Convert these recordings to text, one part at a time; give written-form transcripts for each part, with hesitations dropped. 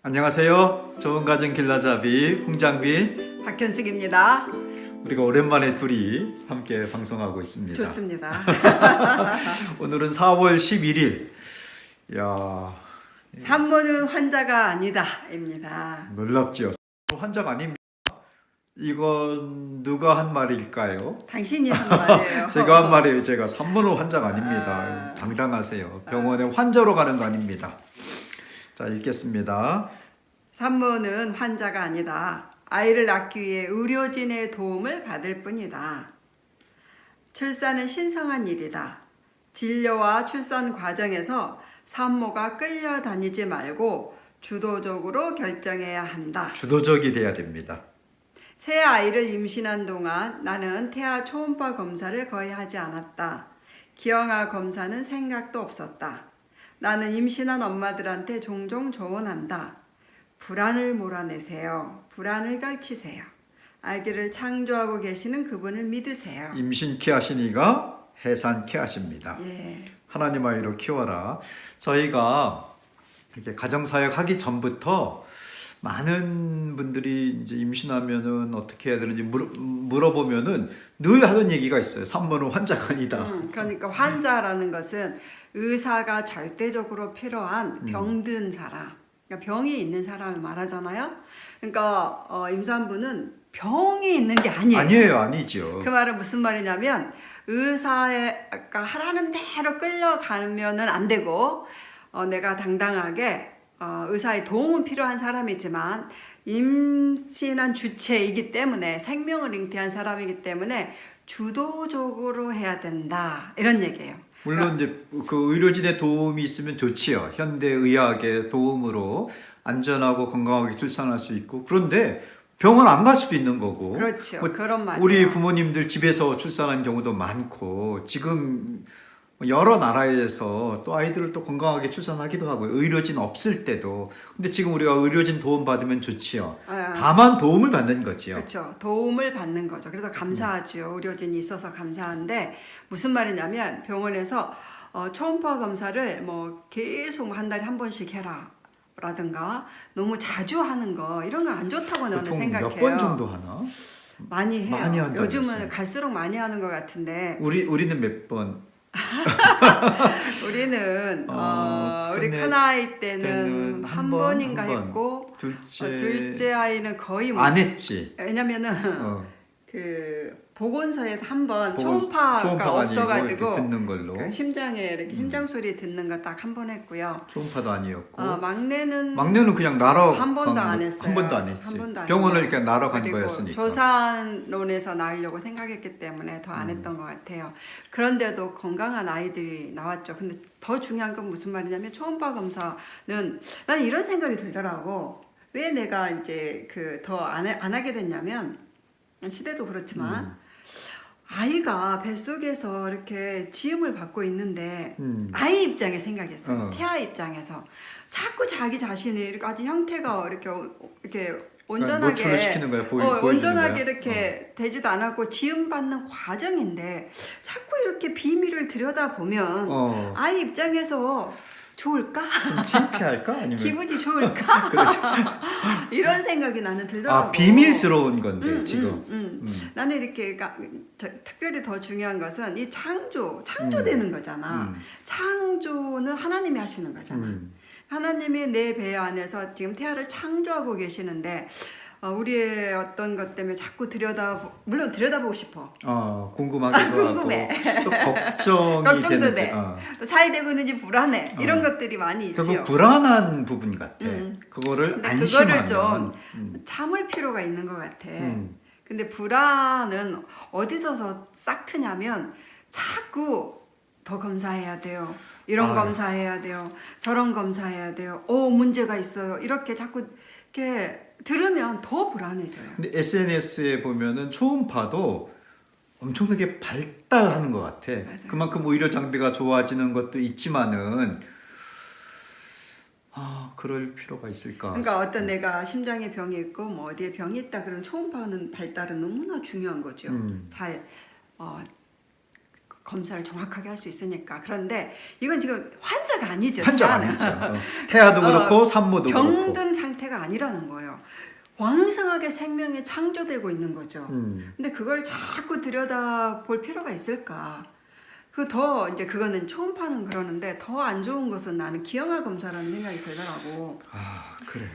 안녕하세요. 좋은 가정 길라잡이 홍장빈 박현숙입니다. 우리가 오랜만에 둘이 함께 방송하고 있습니다. 좋습니다. 오늘은 4월 11일. 야, 산모는 환자가 아니다입니다. 놀랍죠. 환자가 아닙니다. 이건 누가 한 말일까요? 당신이 한 말이에요. 제가 한 말이에요. 제가 산모는 환자가 아닙니다. 당당하세요. 병원에 환자로 가는 거 아닙니다. 자, 읽겠습니다. 산모는 환자가 아니다. 아이를 낳기 위해 의료진의 도움을 받을 뿐이다. 출산은 신성한 일이다. 진료와 출산 과정에서 산모가 끌려다니지 말고 주도적으로 결정해야 한다. 주도적이 돼야 됩니다. 새 아이를 임신한 동안 나는 태아 초음파 검사를 거의 하지 않았다. 기형아 검사는 생각도 없었다. 나는 임신한 엄마들한테 종종 조언한다. 불안을 몰아내세요. 불안을 떨치세요. 아기를 창조하고 계시는 그분을 믿으세요. 임신케 하시니가 해산케 하십니다. 예. 하나님 아이로 키워라. 저희가 이렇게 가정사역 하기 전부터 많은 분들이 이제 임신하면은 어떻게 해야 되는지 물어보면은 늘 하던 얘기가 있어요. 산모는 환자가 아니다. 그러니까 환자라는 것은 의사가 절대적으로 필요한 병든 사람, 그러니까 병이 있는 사람을 말하잖아요. 그러니까 임산부는 병이 있는 게 아니에요. 아니에요, 아니죠. 그 말은 무슨 말이냐면 의사가 하라는 대로 끌려가면은 안 되고 내가 당당하게 의사의 도움은 필요한 사람이지만 임신한 주체이기 때문에 생명을 잉태한 사람이기 때문에 주도적으로 해야 된다 이런 얘기예요. 물론 이제 그 의료진의 도움이 있으면 좋지요. 현대 의학의 도움으로 안전하고 건강하게 출산할 수 있고 그런데 병원 안 갈 수도 있는 거고. 그렇죠. 그런 말이에요. 우리 부모님들 집에서 출산한 경우도 많고 지금 여러 나라에서 또 아이들을 또 건강하게 출산하기도 하고요. 의료진 없을 때도. 근데 지금 우리가 의료진 도움 받으면 좋지요. 다만 도움을 받는 거지요. 그렇죠. 도움을 받는 거죠. 그래서 감사하죠. 의료진이 있어서 감사한데 무슨 말이냐면 병원에서 초음파 검사를 뭐 계속 한 달에 한 번씩 해라. 라든가 너무 자주 하는 거 이런 건 안 좋다고 저는 생각해요. 몇 번 정도 하나? 많이 해요. 많이 한다고 요즘은 했어요. 갈수록 많이 하는 것 같은데 우리는 몇 번? 우리는 우리 큰 아이 때는 한 번인가 했고 둘째 아이는 거의 뭐 안 했지. 왜냐면은 그 보건소에서 한 번 초음파가 초음파가 없어가지고 듣는 걸로. 그 심장에 이렇게 심장 소리 듣는 거 딱 한 번 했고요. 초음파도 아니었고. 막내는 그냥 날아 한 번도 안 했어요. 한 번도 안 했지. 한 번도 안 병원을 했고. 이렇게 날아간 그리고 거였으니까. 조산론에서 낳으려고 생각했기 때문에 더 안 했던 것 같아요. 그런데도 건강한 아이들이 나왔죠. 근데 더 중요한 건 무슨 말이냐면 초음파 검사는 나는 이런 생각이 들더라고. 왜 내가 이제 그 더 안 하게 됐냐면 시대도 그렇지만 아이가 뱃속에서 이렇게 지음을 받고 있는데 아이 입장에 생각했어요. 태아 입장에서 자꾸 자기 자신이 이렇게 아주 형태가 이렇게 온전하게 노출을 시키는 거야, 보여주는 온전하게 거야? 이렇게 되지도 않았고 지음 받는 과정인데 자꾸 이렇게 비밀을 들여다보면 아이 입장에서 좋을까? 좀 창피할까? 아니면 기분이 좋을까? 그렇죠. 이런 생각이 나는 들더라고. 비밀스러운 건데 지금. 나는 이렇게 특별히 더 중요한 것은 이 창조되는 거잖아. 창조는 하나님이 하시는 거잖아. 하나님이 내 배 안에서 지금 태아를 창조하고 계시는데 우리의 어떤 것 때문에 자꾸 물론 들여다보고 싶어. 궁금하기도 궁금해. 하고 또 걱정이 걱정도 되는지. 돼. 또 잘 되고 있는지 불안해. 이런 것들이 많이 있죠. 결국 불안한 부분 같아. 그거를 근데 안심하면. 그거를 좀 참을 필요가 있는 것 같아. 근데 불안은 어디서 싹 트냐면 자꾸 더 검사해야 돼요. 이런 검사해야 돼요. 저런 검사해야 돼요. 문제가 있어요. 이렇게 자꾸 이렇게 들으면 더 불안해져요. 근데 SNS에 보면은 초음파도 엄청나게 발달하는 것 같아. 맞아요. 그만큼 의료 장비가 좋아지는 것도 있지만은 그럴 필요가 있을까? 그러니까 어떤 내가 심장에 병이 있고 뭐 어디에 병이 있다 그러면 초음파는 발달은 너무나 중요한 거죠. 잘 검사를 정확하게 할 수 있으니까. 그런데 이건 지금 환자가 아니죠. 환자가 태아는. 아니죠. 태아도 그렇고 산모도 그렇고. 병든 상태가 아니라는 거예요. 왕성하게 생명이 창조되고 있는 거죠. 근데 그걸 자꾸 들여다 볼 필요가 있을까? 이제 그거는 초음파는 그러는데 더 안 좋은 것은 나는 기형아 검사라는 생각이 들더라고. 아 그래요.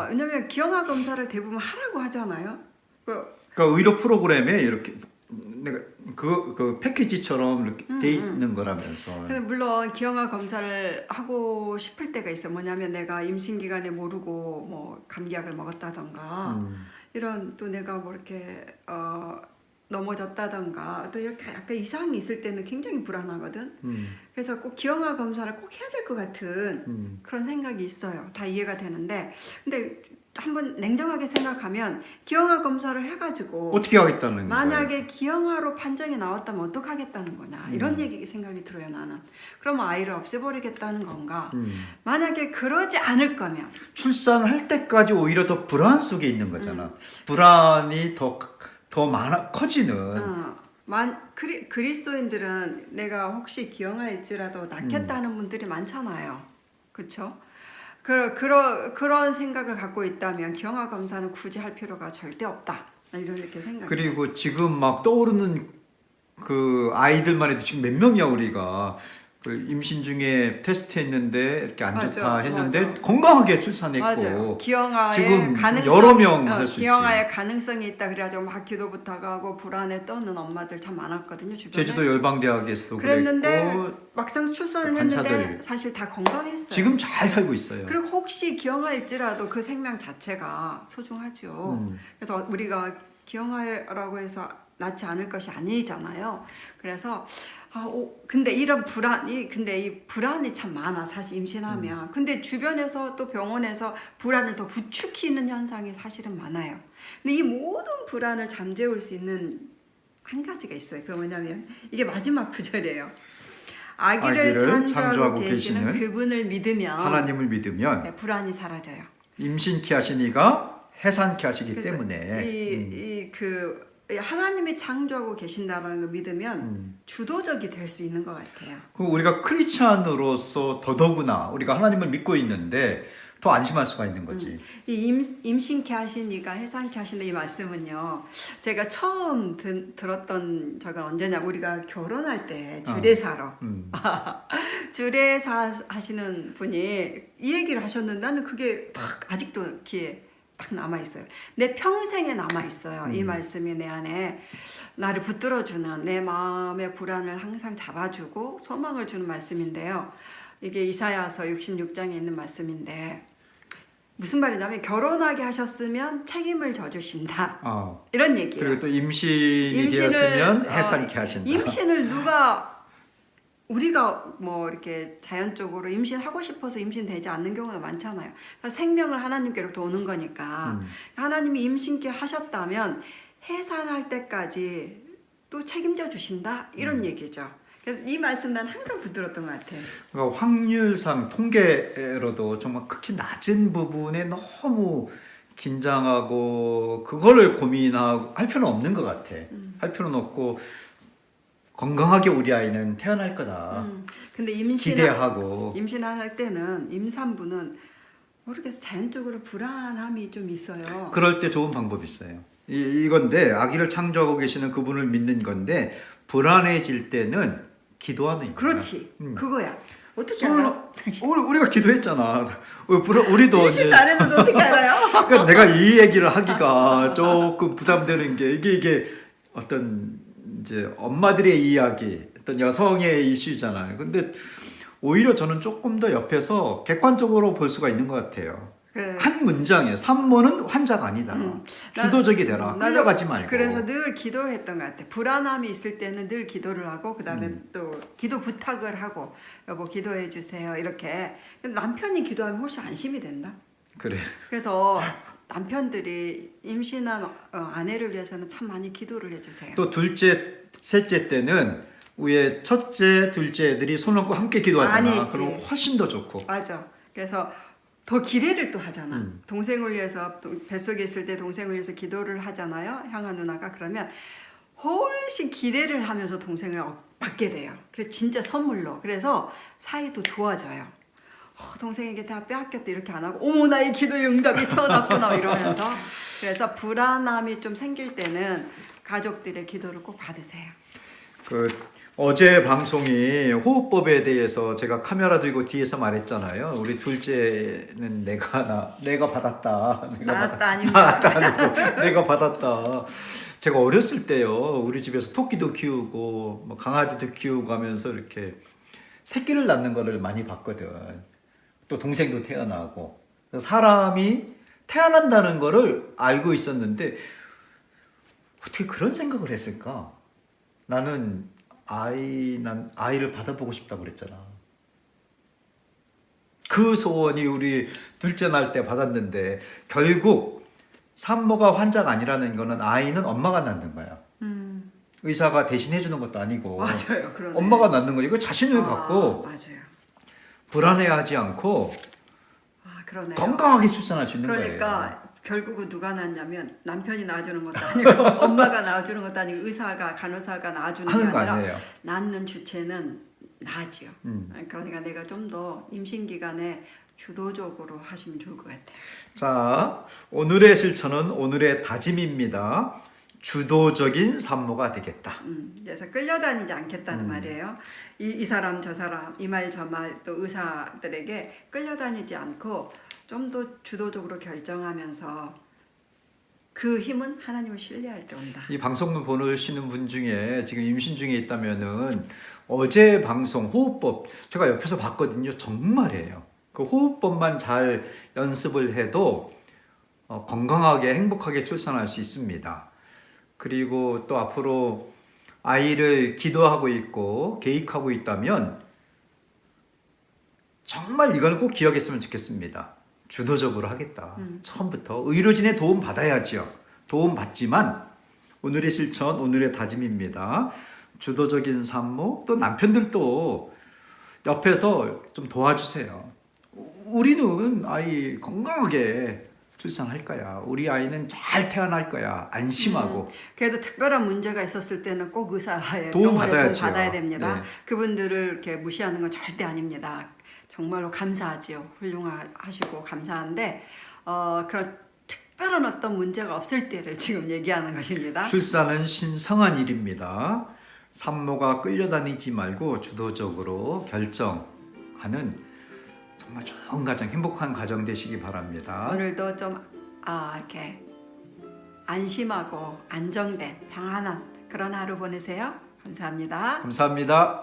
왜냐면 기형아 검사를 대부분 하라고 하잖아요. 그러니까 의료 프로그램에 이렇게 내가 그 패키지처럼 이렇게 돼 있는 거라면서. 근데 물론 기형아 검사를 하고 싶을 때가 있어. 뭐냐면 내가 임신 기간에 모르고 뭐 감기약을 먹었다던가 이런 또 내가 뭐 이렇게 넘어졌다던가 또 이렇게 약간 이상이 있을 때는 굉장히 불안하거든. 그래서 꼭 기형아 검사를 꼭 해야 될 것 같은 그런 생각이 있어요. 다 이해가 되는데 근데 한번 냉정하게 생각하면 기형아 검사를 해가지고 어떻게 하겠다는 거예요? 만약에 기형아로 판정이 나왔다면 어떡하겠다는 거냐 이런 생각이 들어요. 나는 그러면 아이를 없애버리겠다는 건가. 만약에 그러지 않을 거면 출산할 때까지 오히려 더 불안 속에 있는 거잖아. 불안이 더 커지는. 그리스도인들은 내가 혹시 기형아일지라도 낳겠다는 분들이 많잖아요. 그렇죠? 그런 생각을 갖고 있다면 기형아 검사는 굳이 할 필요가 절대 없다. 이렇게 생각해요. 그리고 지금 막 떠오르는 그 아이들만 해도 지금 몇 명이야 우리가 그 임신 중에 테스트했는데 이렇게 안 좋다 맞아, 했는데 맞아. 건강하게 출산했고 맞아요. 기형아의 지금 가능성이 여러 명 할 수 있지. 기형아의 가능성이 있다 그래가지고 막 기도부터 하고 불안에 떠는 엄마들 참 많았거든요. 주변에. 제주도 열방대학에서도 그랬는데 그랬고 막상 출산을 간사들. 했는데 사실 다 건강했어요. 지금 잘 살고 있어요. 그리고 혹시 기형아일지라도 그 생명 자체가 소중하죠. 그래서 우리가 기형아라고 해서 낳지 않을 것이 아니잖아요. 그래서 근데 이런 근데 이 불안이 참 많아 사실 임신하면. 근데 주변에서 또 병원에서 불안을 더 부추기는 현상이 사실은 많아요. 근데 이 모든 불안을 잠재울 수 있는 한 가지가 있어요. 그게 뭐냐면 이게 마지막 구절이에요. 아기를 창조하고 계시는 그분을 믿으면 하나님을 믿으면 네, 불안이 사라져요. 임신케 하시니가 해산케 하시기 때문에 하나님이 창조하고 계신다는 걸 믿으면 주도적이 될 수 있는 것 같아요. 그 우리가 크리스찬으로서 더더구나 우리가 하나님을 믿고 있는데 더 안심할 수가 있는 거지. 이 임신케 하시니가 해산케 하시는 이 말씀은요. 제가 처음 들었던 적은 언제냐. 우리가 결혼할 때 주례사로 주례사 하시는 분이 이 얘기를 하셨는데 나는 그게 딱 아직도 귀에 딱 남아있어요. 내 평생에 남아있어요. 이 말씀이 내 안에 나를 붙들어주는 내 마음의 불안을 항상 잡아주고 소망을 주는 말씀인데요. 이게 이사야서 66장에 있는 말씀인데 무슨 말이냐면 결혼하게 하셨으면 책임을 져주신다. 이런 얘기예요. 그리고 또 임신이 되었으면 해산케 하신다. 임신을 우리가 뭐 이렇게 자연적으로 임신하고 싶어서 임신되지 않는 경우가 많잖아요. 그러니까 생명을 하나님께로부터 오는 거니까 하나님이 임신케 하셨다면 해산할 때까지 또 책임져 주신다 이런 얘기죠. 그래서 이 말씀 난 항상 붙들었던 것 같아요. 그러니까 확률상 통계로도 정말 극히 낮은 부분에 너무 긴장하고 그거를 고민하고 할 필요는 없는 것 같아. 할 필요는 없고 건강하게 우리 아이는 태어날 거다. 근데 기대하고 임신할 때는 임산부는 모르겠어 자연적으로 불안함이 좀 있어요. 그럴 때 좋은 방법이 있어요. 이건데 아기를 창조하고 계시는 그분을 믿는 건데 불안해질 때는 기도하는 거야. 그렇지. 그거야. 어떻게 알아? 우리가 기도했잖아. 우리도 임신도 안 했는데 어떻게 알아요? 그러니까 내가 이 얘기를 하기가 조금 부담되는 게 이게 어떤 이제 엄마들의 이야기, 어떤 여성의 이슈잖아요. 근데 오히려 저는 조금 더 옆에서 객관적으로 볼 수가 있는 것 같아요. 그래. 한 문장에 산모는 환자가 아니다. 주도적이 되라. 끌려가지 말고. 그래서 늘 기도를 했던 것 같아. 불안함이 있을 때는 늘 기도를 하고 그다음에 또 기도 부탁을 하고 여보 기도해 주세요 이렇게. 근데 남편이 기도하면 훨씬 안심이 된다. 그래. 그래서 남편들이 임신한 아내를 위해서는 참 많이 기도를 해주세요. 또 둘째, 셋째 때는 위에 첫째, 둘째 애들이 손 얹고 함께 기도하잖아. 그럼 훨씬 더 좋고. 맞아. 그래서 더 기대를 또 하잖아. 동생을 위해서 뱃속에 있을 때 동생을 위해서 기도를 하잖아요. 향한 누나가 그러면 훨씬 기대를 하면서 동생을 받게 돼요. 그래서 진짜 선물로. 그래서 사이도 좋아져요. 동생에게 다 빼앗겼다 이렇게 안 하고 어머 나의 기도의 응답이 태어났구나 이러면서 그래서 불안함이 좀 생길 때는 가족들의 기도를 꼭 받으세요. 그 어제 방송이 호흡법에 대해서 제가 카메라 들고 뒤에서 말했잖아요. 우리 둘째는 내가 받았다. 나았다 아닙니다. 내가 받았다. 제가 어렸을 때요, 우리 집에서 토끼도 키우고 뭐 강아지도 키우고 하면서 이렇게 새끼를 낳는 거를 많이 봤거든. 또 동생도 태어나고 사람이 태어난다는 거를 알고 있었는데 어떻게 그런 생각을 했을까? 난 아이를 받아보고 싶다고 그랬잖아. 그 소원이 우리 둘째 날 때 받았는데 결국 산모가 환자가 아니라는 거는 아이는 엄마가 낳는 거야. 의사가 대신해 주는 것도 아니고 맞아요. 그러네. 엄마가 낳는 거. 이거 자신을 갖고 맞아요. 불안해하지 않고 그러네요. 건강하게 출산할 수 있는 그러니까 거예요. 결국은 누가 낳냐면 남편이 낳아주는 것도 아니고 엄마가 낳아주는 것도 아니고 의사가 간호사가 낳아주는 게 하는 거 아니라 아니에요. 낳는 주체는 나지요. 그러니까 내가 좀 더 임신 기간에 주도적으로 하시면 좋을 것 같아요. 자, 오늘의 실천은 오늘의 다짐입니다. 주도적인 산모가 되겠다. 그래서 끌려다니지 않겠다는 말이에요. 이 사람 저 사람 이 말 저 말 또 의사들에게 끌려다니지 않고 좀 더 주도적으로 결정하면서 그 힘은 하나님을 신뢰할 때 온다. 이 방송을 보시는 분 중에 지금 임신 중에 있다면은 어제 방송 호흡법 제가 옆에서 봤거든요. 정말이에요. 그 호흡법만 잘 연습을 해도 건강하게 행복하게 출산할 수 있습니다. 그리고 또 앞으로 아이를 기도하고 있고 계획하고 있다면 정말 이거는 꼭 기억했으면 좋겠습니다. 주도적으로 하겠다. 처음부터 의료진의 도움 받아야죠. 도움 받지만 오늘의 실천, 오늘의 다짐입니다. 주도적인 산모, 또 남편들도 옆에서 좀 도와주세요. 우리는 아이 건강하게 출산할 거야. 우리 아이는 잘 태어날 거야. 안심하고. 그래도 특별한 문제가 있었을 때는 꼭 의사의 도움 병원에 받아야죠. 도움 받아야 됩니다. 네. 그분들을 이렇게 무시하는 건 절대 아닙니다. 정말로 감사하지요. 훌륭하시고 감사한데 그런 특별한 어떤 문제가 없을 때를 지금 얘기하는 것입니다. 출산은 신성한 일입니다. 산모가 끌려다니지 말고 주도적으로 결정하는 정말 좋은 가정, 행복한 가정 되시기 바랍니다. 오늘도 좀 이렇게 안심하고 안정된 평안한 그런 하루 보내세요. 감사합니다. 감사합니다.